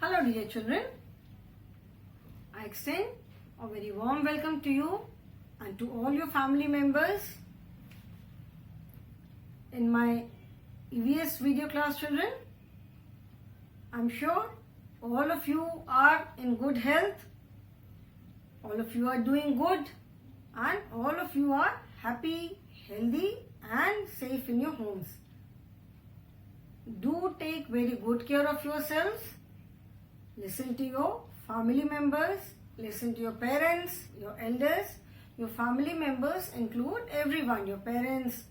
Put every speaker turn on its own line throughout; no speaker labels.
Hello dear children, I extend a very warm welcome to you and to all your family members in my EVS video class children. I'm sure all of you are in good health, all of you are doing good and all of you are happy, healthy and safe in your homes. Do take very good care of yourselves. Listen to your family members, listen to your parents, your elders. Your family members include everyone, your parents,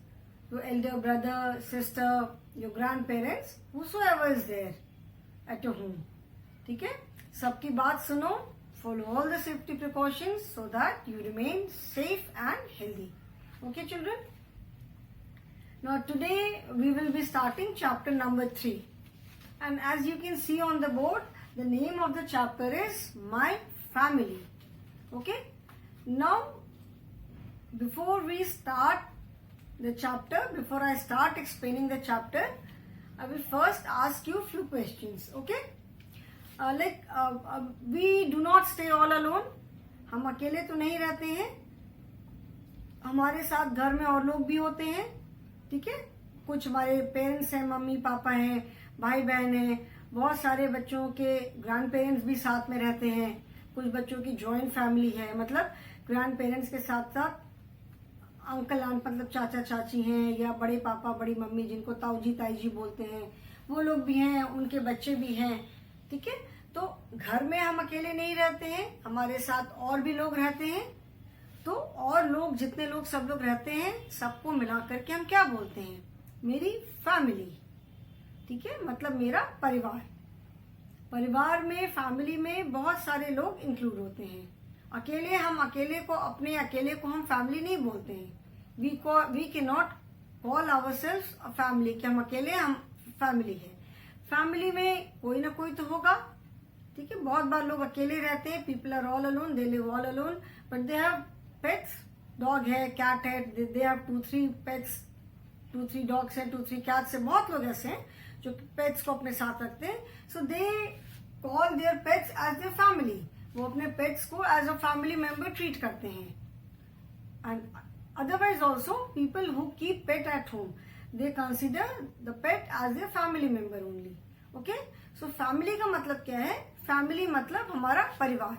your elder brother, sister, your grandparents, whosoever is there at your home. ठीक है, सबकी बात सुनो. Follow all the safety precautions so that you remain safe and healthy. Okay children? Now today we will be starting chapter number 3. And as you can see on the board, the name of the chapter is My Family. Okay? Now, before we start the chapter, before I start explaining the chapter, I will first ask you a few questions. Okay? We do not stay all alone. हम अकेले तो नहीं रहते हैं. हमारे साथ घर में और लोग भी होते हैं. ठीक है, कुछ हमारे पेरेंट्स हैं, मम्मी पापा हैं, भाई बहन हैं, बहुत सारे बच्चों के ग्रैंड पेरेंट्स भी साथ में रहते हैं. कुछ बच्चों की जॉइंट फैमिली है, मतलब ग्रैंड पेरेंट्स के साथ साथ अंकल आंट मतलब चाचा चाची हैं या बड़े पापा बड़ी मम्मी जिनको ताऊजी ताईजी बोलते हैं, वो लोग भी हैं, उनके बच्चे भी हैं. ठीक है, तो घर में हम अकेले नहीं रहते हैं, हमारे साथ और भी लोग रहते हैं. तो और लोग जितने लोग सब लोग रहते हैं सबको मिला करके हम क्या बोलते हैं? मेरी फैमिली. ठीक है, मतलब मेरा परिवार. परिवार में, फैमिली में बहुत सारे लोग इंक्लूड होते हैं. अकेले हम अकेले को हम फैमिली नहीं बोलते हैं. We can not call ourselves a family कि हम अकेले हम फैमिली है. फैमिली में कोई ना कोई तो होगा. ठीक है, बहुत बार लोग अकेले रहते हैं. People are all alone, they live all alone, but they have pets. Dog है, कैट है, दे हैव 2-3 पेट्स, 2-3 डॉग्स हैं, 2-3 कैट्स है. बहुत लोग ऐसे हैं जो पेट्स को अपने साथ रखते हैं. So they call their pets as their family. वो अपने पेट्स को as a family member treat करते हैं. And otherwise also people who keep pet at home, they consider the pet as their family member only. Okay, so family का मतलब क्या है? Family मतलब हमारा परिवार.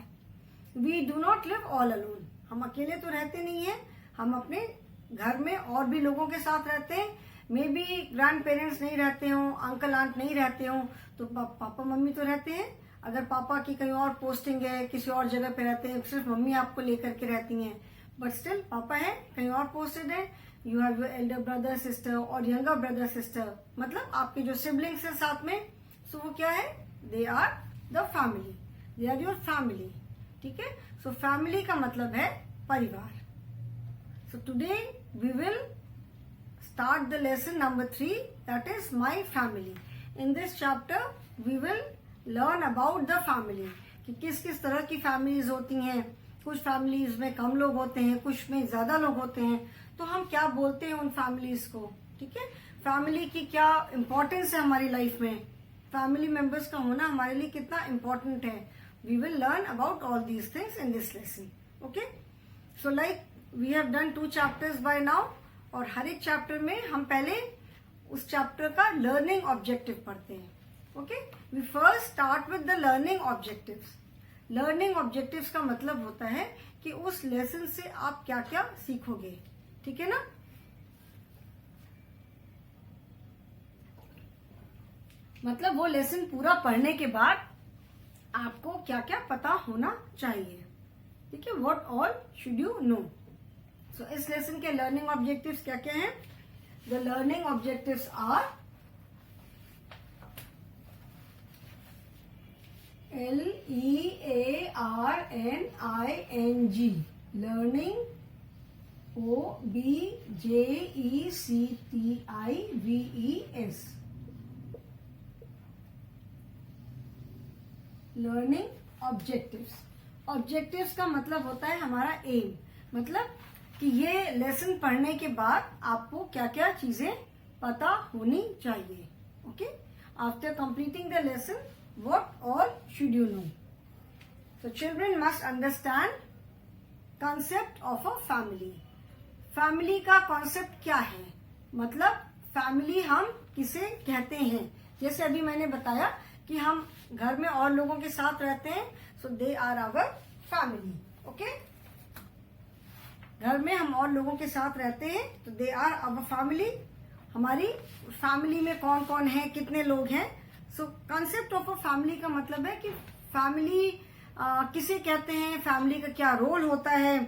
We do not live all alone. हम अकेले तो रहते नहीं है, हम अपने घर में और भी लोगों के साथ रहते हैं. मे बी ग्रैंड पेरेंट्स नहीं रहते हो, अंकल आंट नहीं रहते हो, तो पापा मम्मी तो रहते हैं. अगर पापा की कहीं और पोस्टिंग है, किसी और जगह पे रहते हैं, सिर्फ मम्मी आपको लेकर के रहती हैं, बट स्टिल पापा है, कहीं और पोस्टेड है. You have your Elder brother sister और यंगर ब्रदर सिस्टर, मतलब आपके जो सिबलिंग्स हैं साथ में. सो वो क्या है? They are the family, they are your family. ठीक है, सो फैमिली का मतलब है परिवार. So today we will start the lesson number 3, that is my family. In this chapter we will learn about the family, कि किस किस तरह की फैमिलीज होती हैं. कुछ फैमिलीज में कम लोग होते हैं, कुछ में ज्यादा लोग होते हैं. तो हम क्या बोलते हैं उन फैमिलीज को? ठीक है, फैमिली की क्या इम्पोर्टेंस है हमारी लाइफ में, फैमिली मेंबर्स का होना हमारे लिए कितना इम्पोर्टेंट है. We will learn about all these things in this lesson. Okay, so like we have done 2 chapters by now, और हर एक चैप्टर में हम पहले उस चैप्टर का लर्निंग ऑब्जेक्टिव पढ़ते हैं. Okay, we first start with the learning objectives. Learning objectives का मतलब होता है कि उस लेसन से आप क्या क्या सीखोगे. ठीक है ना? मतलब वो लेसन पूरा पढ़ने के बाद आपको क्या क्या पता होना चाहिए. ठीक है, what all should you know. So, इस लेसन के लर्निंग ऑब्जेक्टिव्स क्या क्या हैं? The learning objectives are LEARNING, learning. OBJECTIVES, learning objectives. Objectives का मतलब होता है हमारा एम, मतलब कि ये लेसन पढ़ने के बाद आपको क्या क्या चीजें पता होनी चाहिए. Okay, after completing the lesson what all should you know? So children must understand concept of a family. Family का कॉन्सेप्ट क्या है, मतलब फैमिली हम किसे कहते हैं। जैसे अभी मैंने बताया कि हम घर में और लोगों के साथ रहते हैं, so they are our family. Okay, घर में हम और लोगों के साथ रहते हैं तो दे आर आवर फैमिली। हमारी फैमिली में कौन कौन है, कितने लोग हैं। So concept of a family का मतलब है कि फैमिली किसे कहते हैं, फैमिली का क्या रोल होता है।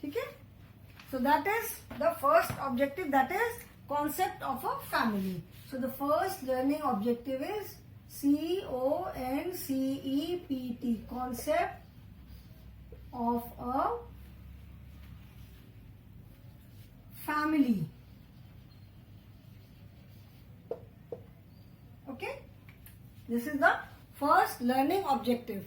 ठीक है, सो that is the first objective, that is concept of a family. So the first learning objective is CONCEPT, concept of a family. Okay, this is the first learning objective.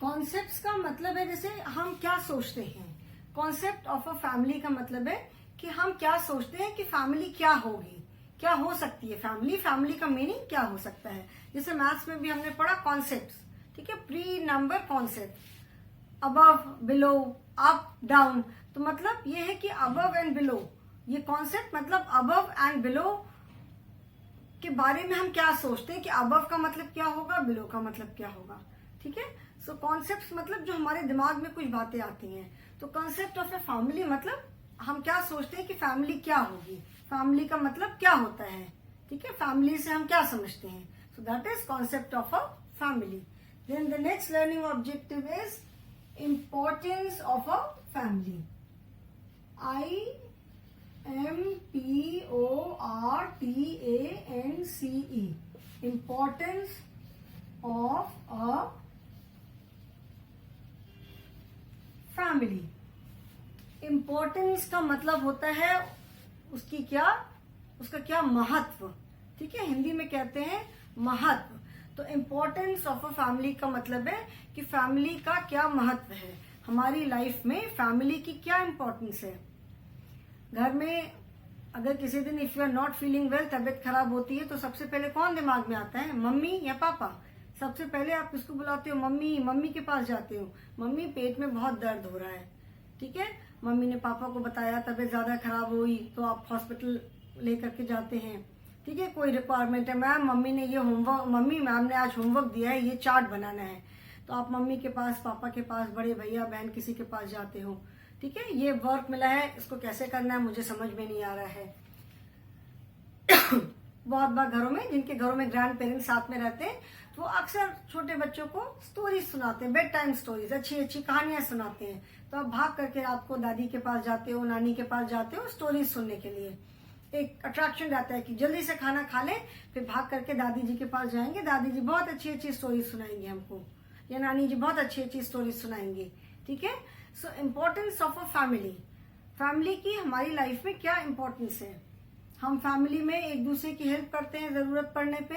Concept का मतलब है जैसे हम क्या सोचते हैं। कॉन्सेप्ट ऑफ अ फैमिली का मतलब है कि हम क्या सोचते हैं कि फैमिली क्या होगी, क्या हो सकती है फैमिली, फैमिली का मीनिंग क्या हो सकता है। जैसे मैथ्स में भी हमने पढ़ा कॉन्सेप्ट्स, ठीक है, pre number concept, above, below, up, down. तो मतलब ये है कि अबव एंड बिलो, ये कॉन्सेप्ट मतलब अबव एंड बिलो के बारे में हम क्या सोचते हैं कि अबव का मतलब क्या होगा, बिलो का मतलब क्या होगा। ठीक है, सो कॉन्सेप्ट मतलब जो हमारे दिमाग में कुछ बातें आती हैं। तो कॉन्सेप्ट ऑफ ए फैमिली मतलब हम क्या सोचते हैं कि फैमिली क्या होगी, फैमिली का मतलब क्या होता है। ठीक है, फैमिली से हम क्या समझते हैं। So that is concept of a family. Then the next learning objective is importance of a family. IMPORTANCE, importance of a family. Importance का मतलब होता है उसका क्या महत्व। ठीक है, हिंदी में कहते हैं महत्व। तो इम्पोर्टेंस ऑफ अ फैमिली का मतलब है कि फैमिली का क्या महत्व है, हमारी लाइफ में फैमिली की क्या इम्पोर्टेंस है। घर में अगर किसी दिन if you are not feeling well, तबीयत खराब होती है, तो सबसे पहले कौन दिमाग में आता है, मम्मी या पापा। सबसे पहले आप किसको बुलाते हो, मम्मी। मम्मी के पास जाते हो, मम्मी पेट में बहुत दर्द हो रहा है। ठीक है, मम्मी ने पापा को बताया तबीयत ज्यादा खराब हुई तो आप हॉस्पिटल लेकर के जाते हैं। ठीक है, कोई रिक्वायरमेंट है, मैम मम्मी ने ये होमवर्क, मम्मी मैम ने आज होमवर्क दिया है, ये चार्ट बनाना है, तो आप मम्मी के पास, पापा के पास, बड़े भैया बहन किसी के पास जाते हो। ठीक है, ये वर्क मिला है, इसको कैसे करना है मुझे समझ में नहीं आ रहा है। बहुत बार घरों में, जिनके घरों में ग्रैंड पेरेंट्स साथ में रहते हैं, तो वो अक्सर छोटे बच्चों को स्टोरीज सुनाते हैं, बेड टाइम स्टोरीज, अच्छी अच्छी कहानियां सुनाते हैं। तो आप भाग करके रात को दादी के पास जाते हो, नानी के पास जाते हो स्टोरीज सुनने के लिए। एक अट्रैक्शन रहता है कि जल्दी से खाना खा ले, फिर भाग करके दादी जी के पास जाएंगे, दादी जी बहुत अच्छी अच्छी स्टोरीज सुनाएंगे हमको, या नानी जी बहुत अच्छी अच्छी स्टोरीज सुनाएंगे। ठीक है, so importance of a family. Family की हमारी लाइफ में क्या इम्पोर्टेंस है। हम फैमिली में एक दूसरे की हेल्प करते हैं, जरूरत पड़ने पे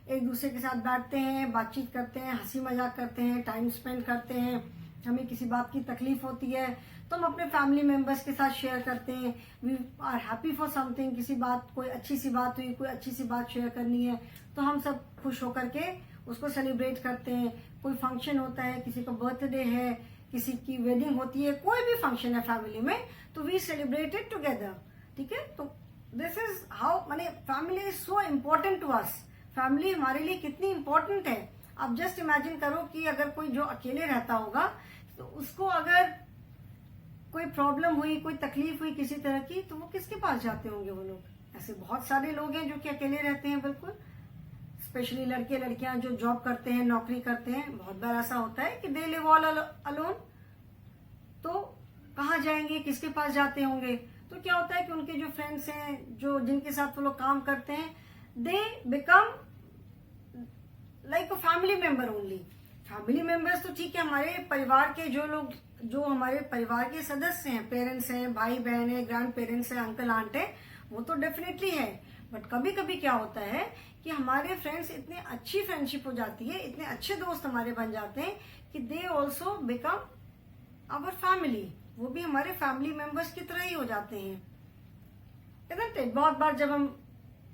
एक दूसरे के साथ बैठते हैं, बातचीत करते हैं, हंसी मजाक करते हैं, टाइम स्पेंड करते हैं। हमें किसी बात की तकलीफ होती है तो हम अपने फैमिली मेंबर्स के साथ शेयर करते हैं। We are happy for something, किसी बात, कोई अच्छी सी बात हुई, कोई अच्छी सी बात शेयर करनी है, तो हम सब खुश होकर के उसको सेलिब्रेट करते हैं। कोई फंक्शन होता है, किसी का बर्थडे है, किसी की वेडिंग होती है, कोई भी फंक्शन है फैमिली में, तो वी सेलिब्रेट इट टुगेदर। ठीक है, तो दिस इज हाउ, माने family is so important to us. Family हमारे लिए कितनी इम्पोर्टेंट है। आप जस्ट इमेजिन करो कि अगर कोई जो अकेले रहता होगा, तो उसको अगर कोई प्रॉब्लम हुई, कोई तकलीफ हुई किसी तरह की, तो वो किसके पास जाते होंगे वो लोग। ऐसे बहुत सारे लोग हैं जो कि अकेले रहते हैं, बिल्कुल, स्पेशली लड़के लड़कियां जो जॉब करते हैं, नौकरी करते हैं। बहुत बार ऐसा होता है कि दे लिव ऑल अलोन, तो कहाँ जाएंगे, किसके पास जाते होंगे। तो क्या होता है कि उनके जो फ्रेंड्स हैं, जो जिनके साथ वो लोग काम करते हैं, they become like a family member only. Family members तो ठीक है, हमारे परिवार के जो लोग, जो हमारे परिवार के सदस्य हैं, पेरेंट्स हैं, भाई बहन है, ग्रैंड पेरेंट्स हैं, अंकल आंट है, वो तो डेफिनेटली है। बट कभी कभी क्या होता है कि हमारे फ्रेंड्स, इतने अच्छी फ्रेंडशिप हो जाती है, इतने अच्छे दोस्त हमारे बन जाते हैं कि they also become our family. वो भी हमारे फैमिली मेंबर्स की तरह ही हो जाते हैं। बहुत बार जब हम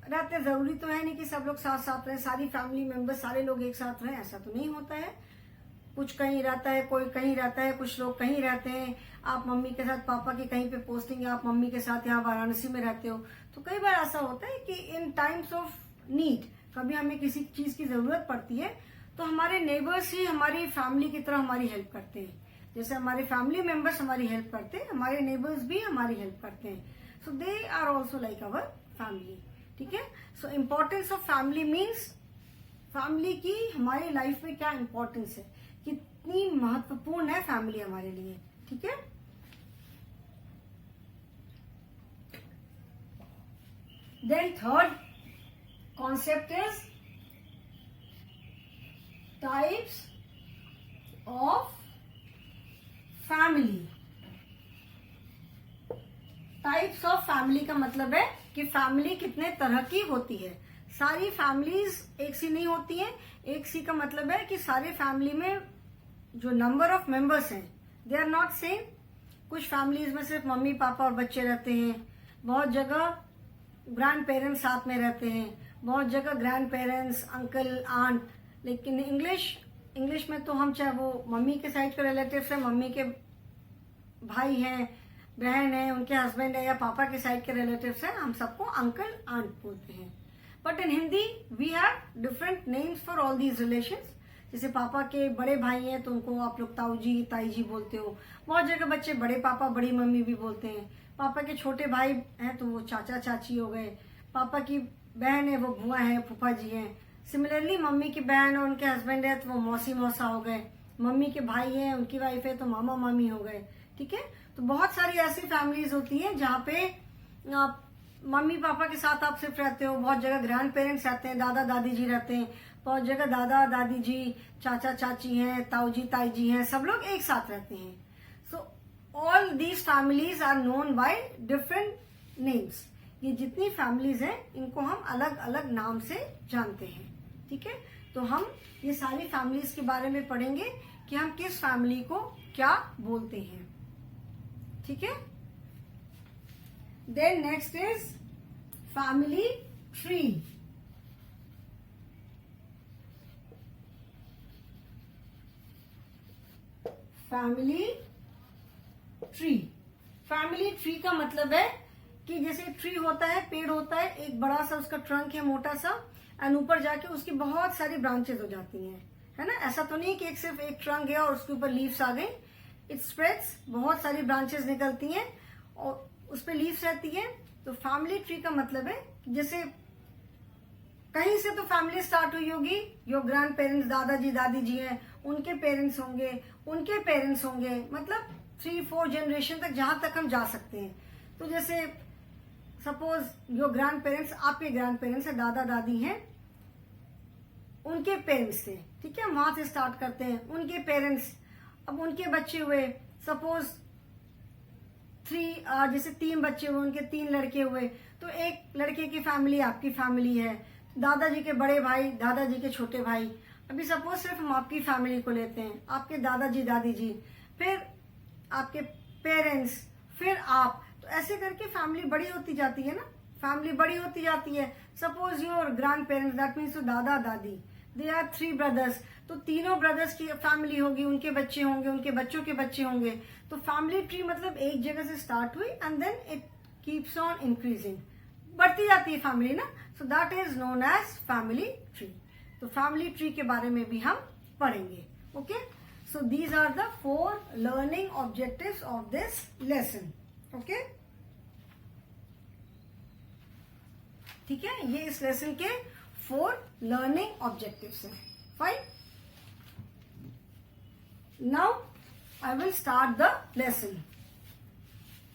रहते हैं, जरूरी तो है नहीं कि सब लोग साथ साथ रहे, सारी फैमिली मेंबर्स सारे लोग एक साथ रहे, ऐसा तो नहीं होता है। कुछ कहीं रहता है, कोई कहीं रहता है, कुछ लोग कहीं रहते हैं। आप मम्मी के साथ पापा की कहीं पे पोस्टिंग, आप मम्मी के साथ यहाँ वाराणसी में रहते हो, तो कई बार ऐसा होता है कि इन टाइम्स ऑफ नीड, कभी हमें किसी चीज की जरूरत पड़ती है, तो हमारे नेबर्स ही हमारी फैमिली की तरह हमारी हेल्प करते हैं। जैसे हमारे फैमिली मेंबर्स हमारी हेल्प करते हैं, हमारे नेबर्स भी हमारी हेल्प करते हैं। So they are also like our family. ठीक है। So importance of family means family की हमारी लाइफ में क्या इम्पोर्टेंस है, कितनी महत्वपूर्ण है फैमिली हमारे लिए। ठीक है। Then third concept is types of family. Types of family का मतलब है कि फैमिली कितने तरह की होती है। सारी फैमिलीज एक सी नहीं होती हैं। एक सी का मतलब है कि सारे फैमिली में जो नंबर ऑफ मेंबर्स हैं दे आर नॉट सेम। कुछ फैमिलीज में सिर्फ मम्मी पापा और बच्चे रहते हैं, बहुत जगह ग्रैंड पेरेंट्स साथ में रहते हैं, बहुत जगह ग्रैंड पेरेंट्स, अंकल, आंट। लेकिन इंग्लिश में तो हम चाहे वो मम्मी के साइड के रिलेटिव्स हैं, मम्मी के भाई हैं, बहन है, उनके हस्बैंड है, या पापा के साइड के रिलेटिव्स हैं, हम सबको अंकल आंट बोलते हैं। But in Hindi we have different names for all these relations. जैसे पापा के बड़े भाई हैं तो उनको आप लोग ताऊ जी, ताई जी बोलते हो। बहुत जगह बच्चे बड़े पापा, बड़ी मम्मी भी बोलते हैं। पापा के छोटे भाई हैं तो वो चाचा चाची हो गए। पापा की बहन है वो बुआ है, फूफा जी हैं। सिमिलरली मम्मी की बहन और उनके हस्बैंड है तो वो मौसी मौसा हो गए। मम्मी के भाई हैं, उनकी वाइफ है तो मामा मामी हो गए। ठीक है। तो बहुत सारी ऐसी फैमिलीज होती है जहाँ पे मम्मी पापा के साथ आप सिर्फ रहते हो। बहुत जगह ग्रैंड पेरेंट्स रहते हैं, दादा दादी जी रहते हैं। बहुत जगह दादा दादी जी, चाचा चाची हैं, ताऊ जी ताई जी हैं, सब लोग एक साथ रहते हैं। So all these families are known by different names. ये जितनी फैमिलीज हैं इनको हम अलग अलग नाम से जानते हैं। ठीक है। तो हम ये सारी फैमिलीज के बारे में पढ़ेंगे कि हम किस फैमिली को क्या बोलते हैं। ठीक है। Then next is family tree. Family tree, family tree का मतलब है कि जैसे ट्री होता है, पेड़ होता है, एक बड़ा सा उसका ट्रंक है मोटा सा, एंड ऊपर जाके उसकी बहुत सारी ब्रांचेस हो जाती हैं, है ना। ऐसा तो नहीं कि सिर्फ एक ट्रंक है और उसके ऊपर लीव्स आ गई। इट स्प्रेड्स, बहुत सारी ब्रांचेस निकलती हैं और उस पर लीव्स रहती है। तो फैमिली ट्री का मतलब है जैसे कहीं से तो फैमिली स्टार्ट हुई होगी, योर ग्रैंड पेरेंट्स, दादाजी दादी जी हैं, उनके पेरेंट्स होंगे, उनके पेरेंट्स होंगे, मतलब 3-4 जनरेशन तक जहां तक हम जा सकते हैं। तो जैसे सपोज योर ग्रैंड पेरेंट्स, आपके ग्रैंड पेरेंट्स है, दादा दादी हैं, उनके पेरेंट्स थे। ठीक है। वहां से स्टार्ट करते हैं। उनके पेरेंट्स, अब उनके बच्चे हुए, सपोज 3, जैसे 3 बच्चे हुए, उनके 3 लड़के हुए, तो एक लड़के की फैमिली आपकी फैमिली है। दादाजी के बड़े भाई, दादाजी के छोटे भाई। अभी सपोज सिर्फ हम आपकी फैमिली को लेते हैं, आपके दादाजी दादी जी, फिर आपके पेरेंट्स, फिर आप, तो ऐसे करके फैमिली बड़ी होती जाती है ना। फैमिली बड़ी होती जाती है। Suppose your grand parents, that means दादा दादी, दे आर 3 ब्रदर्स, तो तीनों ब्रदर्स की फैमिली होगी, उनके बच्चे होंगे, उनके बच्चों के बच्चे होंगे। तो फैमिली ट्री मतलब एक जगह से स्टार्ट हुई and then it keeps on increasing, बढ़ती जाती है फैमिली ना। So that is known as family tree. तो फैमिली ट्री के बारे में भी हम पढ़ेंगे। Okay. So these are the 4 learning objectives of this lesson. Okay. ठीक है। ये इस लेसन के 4 लर्निंग ऑब्जेक्टिव्स हैं। Fine. Now I will start the lesson.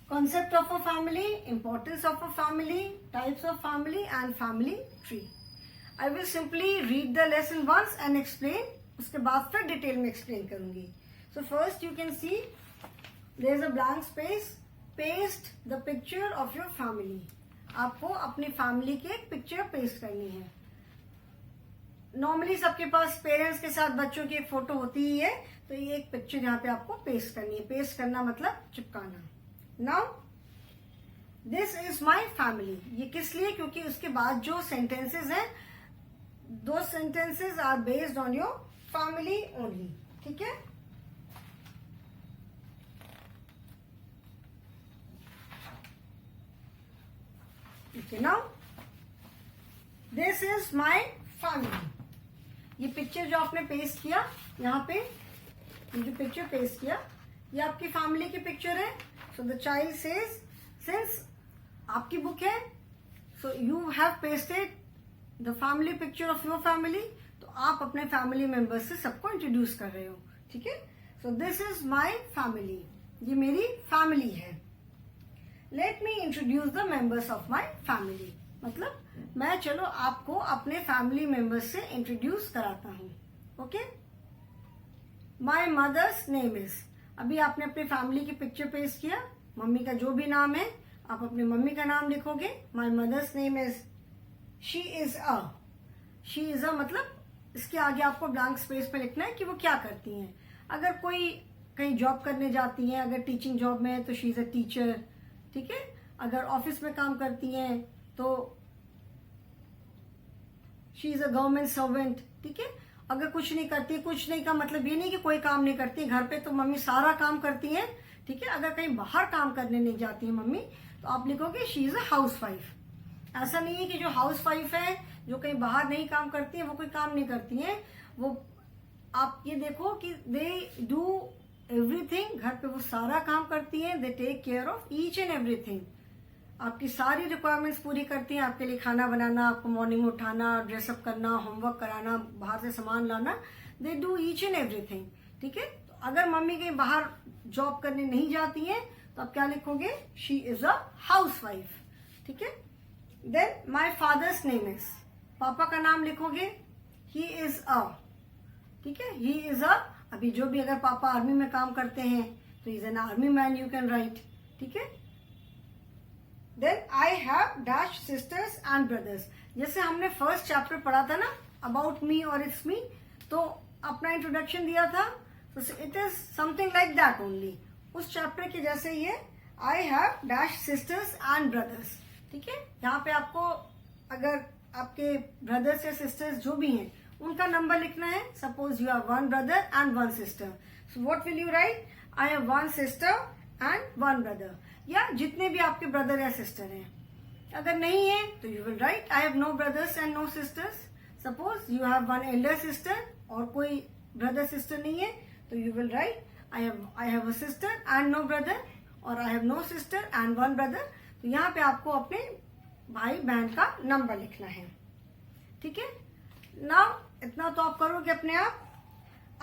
Concept of a family, importance of a family, types of family and family tree. I will simply read the lesson once and explain. उसके बाद फिर detail में explain करूंगी। So first you can see there is a blank space. Paste the picture of your family. आपको अपनी family की एक picture paste करनी है। नॉर्मली सबके पास पेरेंट्स के साथ बच्चों की एक फोटो होती ही है, तो ये एक पिक्चर यहाँ पे आपको पेस्ट करनी है। पेस्ट करना मतलब चिपकाना। Now this is my family. ये किस लिए? क्योंकि उसके बाद जो सेंटेंसेस हैं, दो sentences are based on your family only. ठीक है, okay, now this is my family. ये पिक्चर जो आपने पेस्ट किया यहाँ पे, ये जो पिक्चर पेस्ट किया, ये आपकी फैमिली की पिक्चर है। So the child says, since आपकी बुक है, so you have pasted the family picture of your family, तो आप अपने फैमिली मेंबर्स से सबको इंट्रोड्यूस कर रहे हो। ठीक है, सो दिस इज माई फैमिली, ये मेरी फैमिली है। Let me introduce the members of my family, मतलब मैं चलो आपको अपने फैमिली मेंबर्स से इंट्रोड्यूस कराता हूं। Okay, my mother's name is, अभी आपने अपने फैमिली की पिक्चर पेस्ट किया, मम्मी का जो भी नाम है आप अपने मम्मी का नाम लिखोगे। My mother's name is she is a, she is a मतलब इसके आगे आपको ब्लैंक स्पेस पे लिखना है कि वो क्या करती हैं। अगर कोई कहीं जॉब करने जाती हैं, अगर टीचिंग जॉब में है तो शी इज अ टीचर। ठीक है, अगर ऑफिस में काम करती हैं तो she is a government servant. ठीक है, अगर कुछ नहीं करती, कुछ नहीं का मतलब ये नहीं कि कोई काम नहीं करती, घर पे तो मम्मी सारा काम करती है। ठीक है, अगर कहीं बाहर काम करने नहीं जाती है मम्मी, तो आप लिखोगे she is a house wife. ऐसा नहीं है कि जो हाउस वाइफ है, जो कहीं बाहर नहीं काम करती है, वो कोई काम नहीं करती है। वो आप ये देखो कि दे डू एवरीथिंग, घर पे वो सारा काम करती है। They take care of each and everything, आपकी सारी रिक्वायरमेंट्स पूरी करती हैं। आपके लिए खाना बनाना, आपको मॉर्निंग में उठाना, ड्रेसअप करना, होमवर्क कराना, बाहर से सामान लाना, they do each and everything. ठीक है, तो अगर मम्मी कहीं बाहर जॉब करने नहीं जाती है तो आप क्या लिखोगे? She is a housewife. ठीक है, then my father's name is, पापा का नाम लिखोगे ही इज अ। ठीक है, ही इज अ, अभी जो भी अगर पापा आर्मी में काम करते हैं तो is an army man, you can write. ठीक है, then I have dash sisters and brothers. जैसे हमने फर्स्ट चैप्टर पढ़ा था ना अबाउट मी और इट्स मी, तो अपना इंट्रोडक्शन दिया था, तो it is something like that only. उस चैप्टर के जैसे ही है, आई have dash sisters and brothers. ठीक है, यहाँ पे आपको अगर आपके ब्रदर्स या सिस्टर्स जो भी हैं उनका नंबर लिखना है। Suppose you have one brother and one sister, so what will you right? I have one sister and one brother, या जितने भी आपके ब्रदर या सिस्टर हैं। अगर नहीं है तो you will write I have no brothers and no sisters. Suppose you have one elder sister और कोई ब्रदर सिस्टर नहीं है, तो you will write I have a sister and no brother, और I have no sister and one brother. तो यहाँ पे आपको अपने भाई बहन का नंबर लिखना है। ठीक है, नाउ इतना तो आप करोगे अपने आप।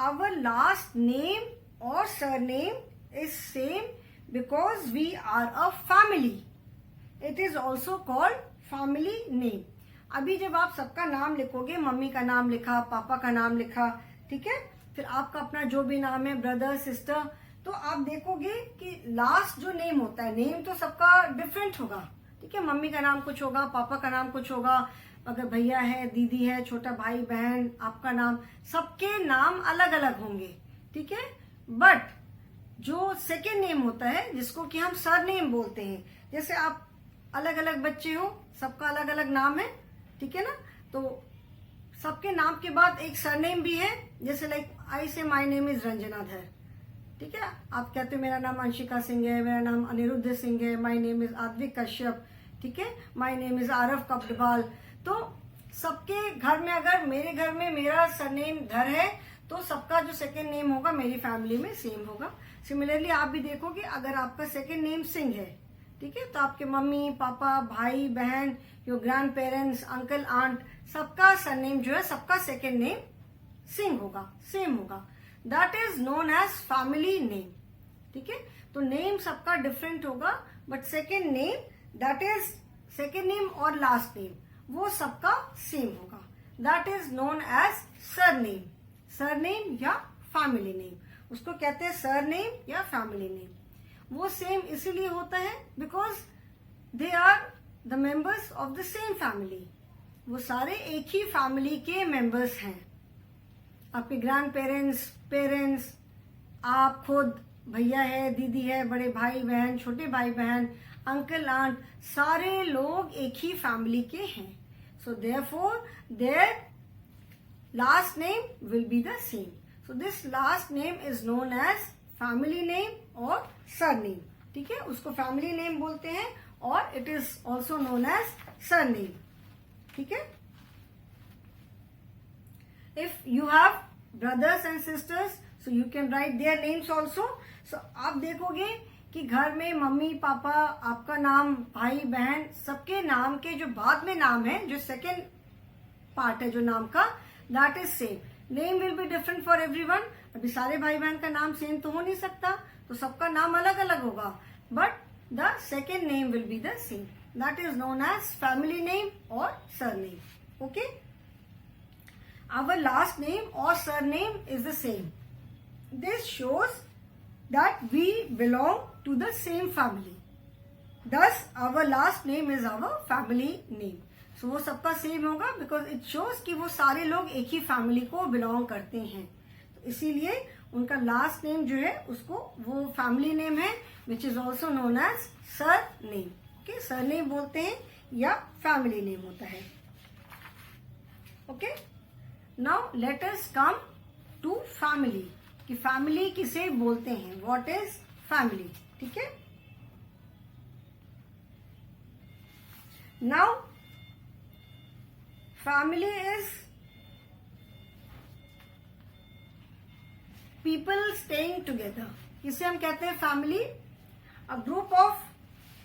आवर लास्ट नेम और surname is same because we are a family. It is also called family name. अभी जब आप सबका नाम लिखोगे, मम्मी का नाम लिखा, पापा का नाम लिखा, ठीक है, फिर आपका अपना जो भी नाम है, ब्रदर सिस्टर, तो आप देखोगे कि लास्ट जो नेम होता है, नेम तो सबका डिफरेंट होगा। ठीक है, मम्मी का नाम कुछ होगा, पापा का नाम कुछ होगा, अगर भैया है, दीदी है, छोटा भाई बहन, आपका नाम, सबके नाम अलग अलग होंगे। ठीक है, बट जो सेकेंड नेम होता है जिसको कि हम सर नेम बोलते हैं, जैसे आप अलग अलग बच्चे हो, सबका अलग अलग नाम है। ठीक है ना, तो सबके नाम के बाद एक सरनेम भी है। जैसे लाइक आई से माय नेम इज रंजना धर। ठीक है, आप कहते हो मेरा नाम अंशिका सिंह है, मेरा नाम अनिरुद्ध सिंह है, my name is Advik Kashyap. ठीक है, माय नेम इज आरव कपडवाल। तो सबके घर में, अगर मेरे घर में मेरा सरनेम धर है तो सबका जो सेकेंड नेम होगा मेरी फैमिली में सेम होगा। सिमिलरली आप भी देखोगे, अगर आपका सेकेंड नेम सिंह है, ठीक है, तो आपके मम्मी पापा, भाई बहन, your grandparents, uncle aunt, सबका सरनेम जो है, सबका सेकेंड नेम सिंह होगा, सेम होगा। That is known as family name. ठीक है, तो नेम सबका डिफरेंट होगा, but second name, that is second name और लास्ट नेम, वो सबका सेम होगा। That is known as surname, surname या फैमिली नेम, उसको कहते हैं सरनेम या फैमिली नेम। वो सेम इसीलिए होता है because they are the members of the same family, वो सारे एक ही फैमिली के मेंबर्स हैं। आपके ग्रैंड पेरेंट्स, पेरेंट्स, आप खुद, भैया है, दीदी है, बड़े भाई बहन, छोटे भाई बहन, अंकल आंट, सारे लोग एक ही फैमिली के हैं. So therefore their last name will be the same. So this last name is known as family name और सरनेम. ठीक है, उसको फैमिली नेम बोलते हैं और it is also known as surname. ठीक है. If you have brothers and sisters so you can write their names also. सो आप देखोगे कि घर में मम्मी पापा, आपका नाम, भाई बहन, सबके नाम के जो बाद में नाम है, जो सेकेंड पार्ट है जो नाम का, that is same. Name will be different for everyone. अभी सारे भाई बहन का नाम सेम तो हो नहीं सकता, तो सबका नाम अलग अलग होगा, but the second name will be the same. That is known as family name और surname. Okay. Our last name or surname is the same. This shows that we belong to the same family. Thus, our last name is our family name. So, वो सबका same होगा because it shows कि वो सारे लोग एक ही family को belong करते हैं. तो इसीलिए उनका लास्ट नेम जो है उसको वो फैमिली नेम है, which is also known as surname. Okay, surname बोलते हैं या फैमिली नेम होता है. Okay. Now let us come to family. कि फैमिली किसे बोलते हैं, व्हाट इज फैमिली. ठीक है. Now family is people staying together. किसे हम कहते हैं family? A group of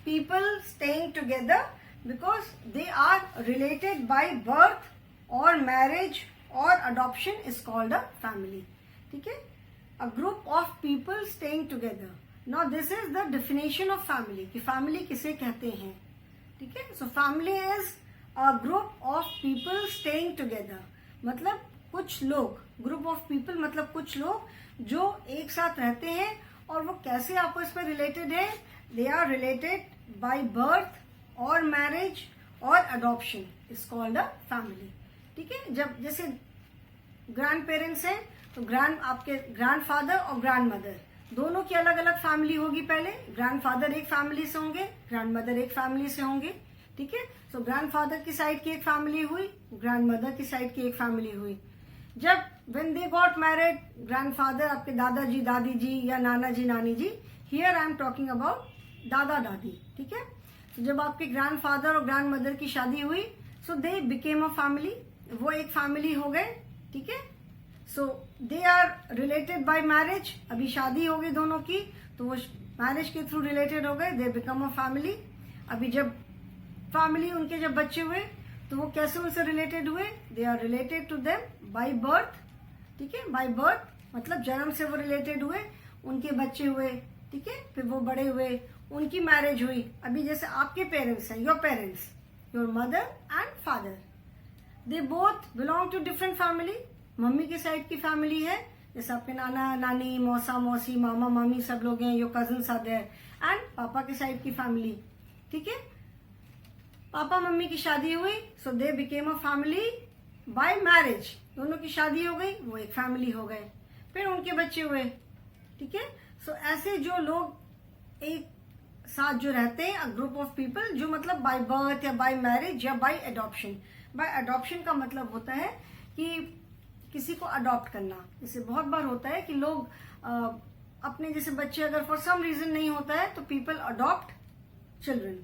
people staying together because they are related by birth और marriage or adoption is called a family. ठीक है. A group of people staying together. Now this is the definition of family. कि family किसे कहते हैं. ठीक है. So family is a group of people staying together. मतलब कुछ लोग, group of people मतलब कुछ लोग जो एक साथ रहते हैं. और वो कैसे आपस में रिलेटेड है? They are related by birth or marriage or adoption is called a family. ठीक है. जब जैसे ग्रैंड पेरेंट्स हैं तो आपके ग्रैंड फादर और ग्रैंड मदर दोनों की अलग अलग फैमिली होगी. पहले ग्रैंड फादर एक फैमिली से होंगे, ग्रैंड मदर एक फैमिली से होंगे. ठीक है. सो ग्रैंड फादर की साइड की एक फैमिली हुई, ग्रैंड मदर की साइड की एक फैमिली हुई. जब when they got married, grandfather आपके दादाजी दादी जी या नाना जी नानी जी, here I am talking about दादा दादी. ठीक है. तो जब आपके ग्रैंड फादर और ग्रैंड मदर की शादी हुई, so they became a family. वो एक फैमिली हो गए. ठीक है. So they are related by marriage. अभी शादी हो गई दोनों की, तो वो मैरिज के थ्रू रिलेटेड हो गए. They become a family. अभी जब फैमिली उनके जब बच्चे हुए तो वो कैसे उनसे रिलेटेड हुए? They are related to them by birth. ठीक है. बाय बर्थ मतलब जन्म से वो रिलेटेड हुए, उनके बच्चे हुए. ठीक है. फिर वो बड़े हुए, उनकी मैरिज हुई. अभी जैसे आपके पेरेंट्स हैं, your parents, your mother and father, they both belong to different family. Mummy की साइड की फैमिली है, जैसे आपके नाना नानी, मौसा मौसी, मामा मामी सब लोग हैं, your cousins are there. And papa की साइड की फैमिली. ठीक है. पापा मम्मी की शादी हुई, so they became a family by marriage. दोनों की शादी हो गई, वो एक फैमिली हो गए. फिर उनके बच्चे हुए. ठीक है. सो ऐसे जो लोग एक साथ जो रहते हैं, अ ग्रुप ऑफ पीपल, जो मतलब बाय बर्थ या बाय मैरिज या बाय अडॉप्शन. बाय अडॉप्शन का मतलब होता है कि किसी को अडॉप्ट करना. जैसे बहुत बार होता है कि लोग अपने जैसे बच्चे अगर फॉर सम रीजन नहीं होता है तो पीपल अडॉप्ट चिल्ड्रन.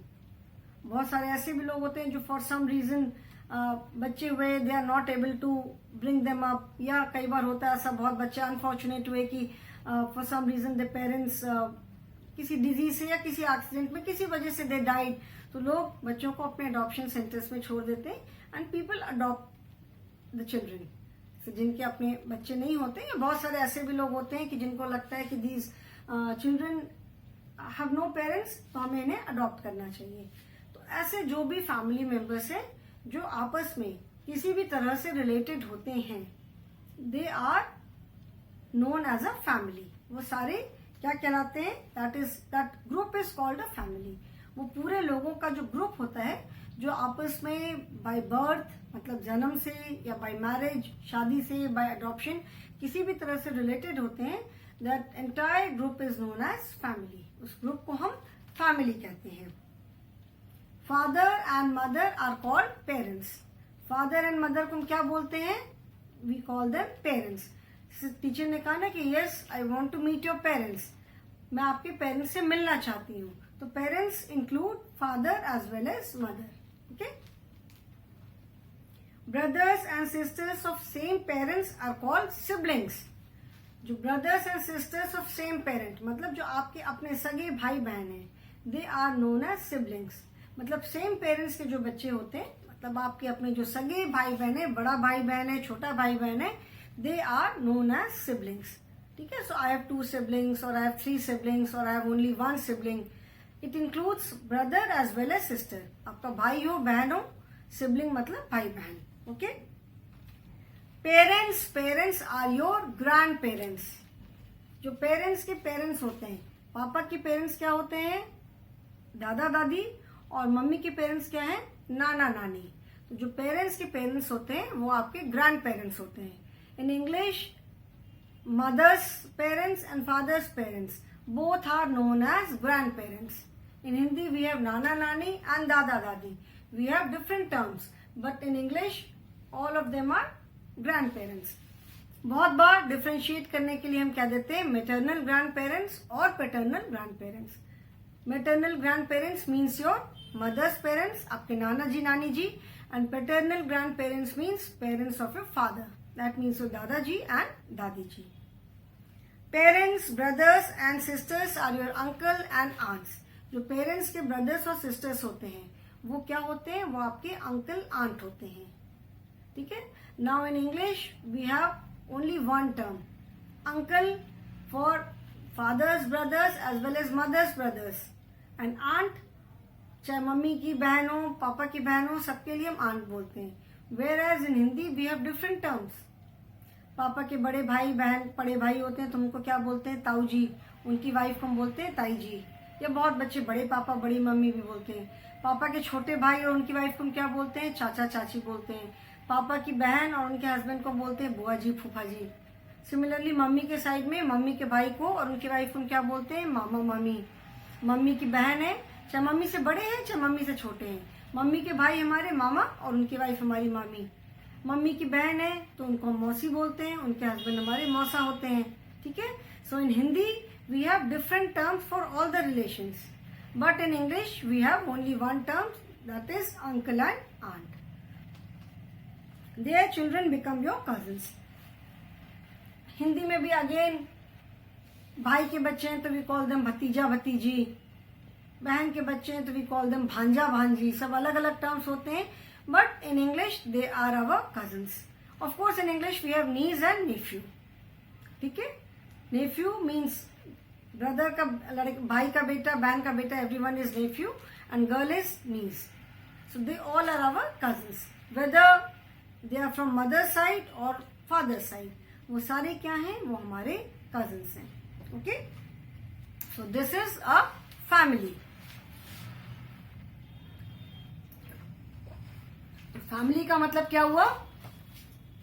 बहुत सारे ऐसे भी लोग होते हैं जो फॉर सम रीजन बच्चे हुए, they are not able to bring them up. या कई बार होता है ऐसा, बहुत बच्चे अनफॉर्चुनेट हुए कि for some reason the parents किसी डिजीज से या किसी एक्सीडेंट में किसी वजह से दे डाइड. तो लोग बच्चों को अपने अडॉप्शन सेंटर्स में छोड़ देते हैं and people adopt the children. जिनके अपने बच्चे नहीं होते, या बहुत सारे ऐसे भी लोग होते हैं कि जिनको लगता है कि these children have no parents, तो हमें इन्हें अडॉप्ट करना चाहिए. तो ऐसे जो भी फैमिली मेंबर्स हैं जो आपस में किसी भी तरह से रिलेटेड होते हैं, they are known as a family. वो सारे क्या कहलाते हैं? That group is called a family. वो पूरे लोगों का जो ग्रुप होता है जो आपस में बाय बर्थ मतलब जन्म से या बाय मैरिज शादी से, बाय अडॉप्शन किसी भी तरह से रिलेटेड होते हैं, that entire group is known as family. उस ग्रुप को हम फैमिली कहते हैं. Father and mother are called parents. Father and mother को हम क्या बोलते हैं? We call them parents. Teacher ने कहा ना कि yes I want to meet your parents, मैं आपके पेरेंट्स से मिलना चाहती हूँ। तो parents include father as well as mother. Okay, brothers and sisters of same parents are called siblings. जो brothers and sisters of same parent, मतलब जो आपके अपने सगे भाई बहन हैं, they are known as siblings. मतलब सेम पेरेंट्स के जो बच्चे होते हैं, मतलब आपके अपने जो सगे भाई बहन है, बड़ा भाई बहन है, छोटा भाई बहन है, they are known as siblings. ठीक है, सो आई हैव 2 siblings और आई हैव 3 siblings और I have only 1 sibling। It includes brother as well as sister. आपका भाई हो, बहन हो, सिबलिंग मतलब भाई बहन। Okay, parents, parents are your grandparents. जो पेरेंट्स के पेरेंट्स होते हैं, पापा के पेरेंट्स क्या होते हैं? दादा दादी। और मम्मी के पेरेंट्स क्या है? नाना नानी। तो जो पेरेंट्स के पेरेंट्स होते हैं वो आपके ग्रैंड पेरेंट्स होते हैं। In English, mother's parents and father's parents both are known as grandparents. In Hindi, we have Nana Nani and Dada Dadi. We have different terms, but in English, all of them are grandparents. बहुत बार differentiate करने के लिए हम क्या देते हैं? Maternal grandparents और paternal grandparents. Maternal grandparents means your mother's parents, आपके नाना जी नानी जी, and paternal grandparents means parents of your father, that means your दादाजी एंड दादी जी। Parents, brothers and sisters are your uncle and aunts. जो parents के ब्रदर्स और सिस्टर्स होते हैं वो क्या होते हैं? वो आपके अंकल आंट होते हैं। ठीक है, now in English we have only 1 term, uncle for father's brothers as well as mother's brothers, and aunt चाहे मम्मी की बहन हो, पापा की बहन हो, सबके लिए हम आंट बोलते हैं। Whereas in Hindi we have different terms. Papa के बड़े भाई बहन, बड़े भाई होते हैं तो उनको क्या बोलते हैं? ताऊ जी। उनकी वाइफ को हम बोलते हैं ताई जी। या बहुत बच्चे बड़े पापा बड़ी मम्मी भी बोलते हैं। पापा के छोटे भाई और उनकी वाइफ को हम क्या बोलते हैं? चाचा चाची बोलते हैं। पापा की बहन और उनके हस्बैंड को बोलते हैं बुआ जी, फूफा जी। सिमिलरली मम्मी के साइड में मम्मी के भाई को और उनकी वाइफ को हम क्या बोलते हैं? मामा मामी। मम्मी की बहन है, चाहे मम्मी से बड़े हैं चाहे मम्मी से छोटे हैं, मम्मी के भाई हमारे मामा और उनकी वाइफ हमारी मामी। मम्मी की बहन है तो उनको हम मौसी बोलते हैं, उनके हस्बैंड हमारे मौसा होते हैं। ठीक है, सो इन Hindi we have different terms for all the relations, but in English we have only 1 term, that is uncle and aunt. Their children become your cousins. Hindi में भी अगेन भाई के बच्चे हैं तो we call them भतीजा भतीजी, बहन के बच्चे हैं तो we call them भांजा भांजी। सब अलग अलग टर्म्स होते हैं, but in English they are our cousins. Of course in English we have niece and nephew. ठीक है, nephew means ब्रदर का भाई का बेटा, बहन का बेटा, everyone is nephew, and girl is niece. So they all are our cousins, whether they are from mother side और फादर साइड, वो सारे क्या हैं? वो हमारे कजिन्स हैं। Okay, so this is a family. Family का मतलब क्या हुआ?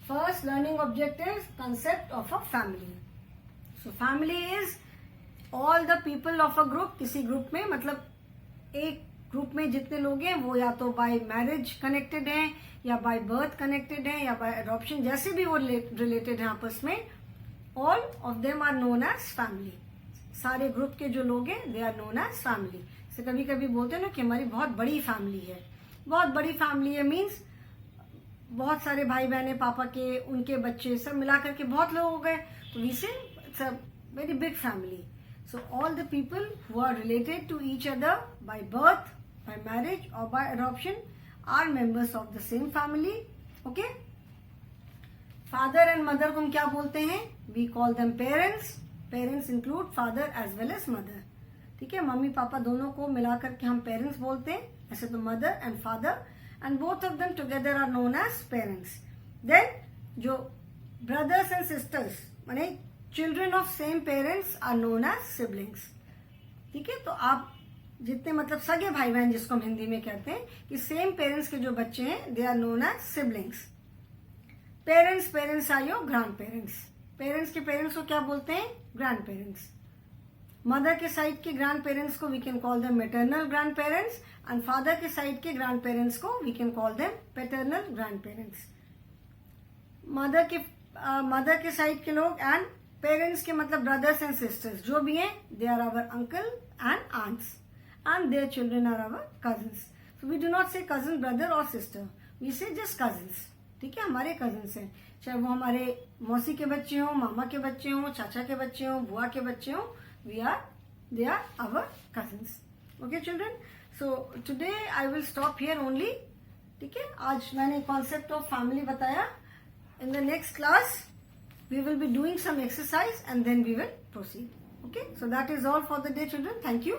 First learning objective, concept of a family. So family is all the people of a group. किसी ग्रुप में मतलब एक ग्रुप में जितने लोग हैं वो या तो बाय मैरिज कनेक्टेड हैं, या बाय बर्थ कनेक्टेड हैं, या बाय अडॉप्शन, जैसे भी वो रिलेटेड हैं आपस में, all of them are known as family. सारे ग्रुप के जो लोग हैं they are known as family. से कभी कभी बोलते हैं ना कि हमारी बहुत बड़ी फैमिली है। बहुत बड़ी फैमिली है मीन्स बहुत सारे भाई बहन है, पापा के, उनके बच्चे, सब मिलाकर के बहुत लोग हो गए, तो वी से it's a very big family. So all the people who are related to each other by birth, by marriage or by adoption are members of the same family. Okay? Father and mother को हम क्या बोलते हैं? We call them parents. Parents include father as well as mother. ठीक है, mummy papa दोनों को मिलाकर के हम पेरेंट्स बोलते हैं। ऐसे तो mother and father, and both of them together are known as parents. Then जो brothers and sisters माने children of same parents are known as siblings. ठीक है, तो आप जितने मतलब सगे भाई बहन जिसको हम हिंदी में कहते हैं कि सेम पेरेंट्स के जो बच्चे हैं they are known as siblings. Parents, parents are your grandparents. Parents के पेरेंट्स को क्या बोलते हैं? Grandparents. मदर के साइड के ग्रैंड पेरेंट्स को we can call them maternal grandparents and father के साइड के ग्रैंड पेरेंट्स को we can call them paternal grandparents. Mother के साइड के लोग एंड पेरेंट्स के मतलब ब्रदर्स एंड सिस्टर्स जो भी हैं, they are our uncle and aunts and their children are our cousins. So we do not say cousin brother और sister, we say just cousins. ठीक है, हमारे कजिन्स हैं, चाहे वो हमारे मौसी के बच्चे हों, मामा के बच्चे हों, चाचा के बच्चे हों, बुआ के बच्चे हों, they are our cousins. Okay children, so today I will stop here only. ठीक है, आज मैंने concept of family बताया. In the next class we will be doing some exercise and then we will proceed. Okay, so that is all for the day children. Thank you.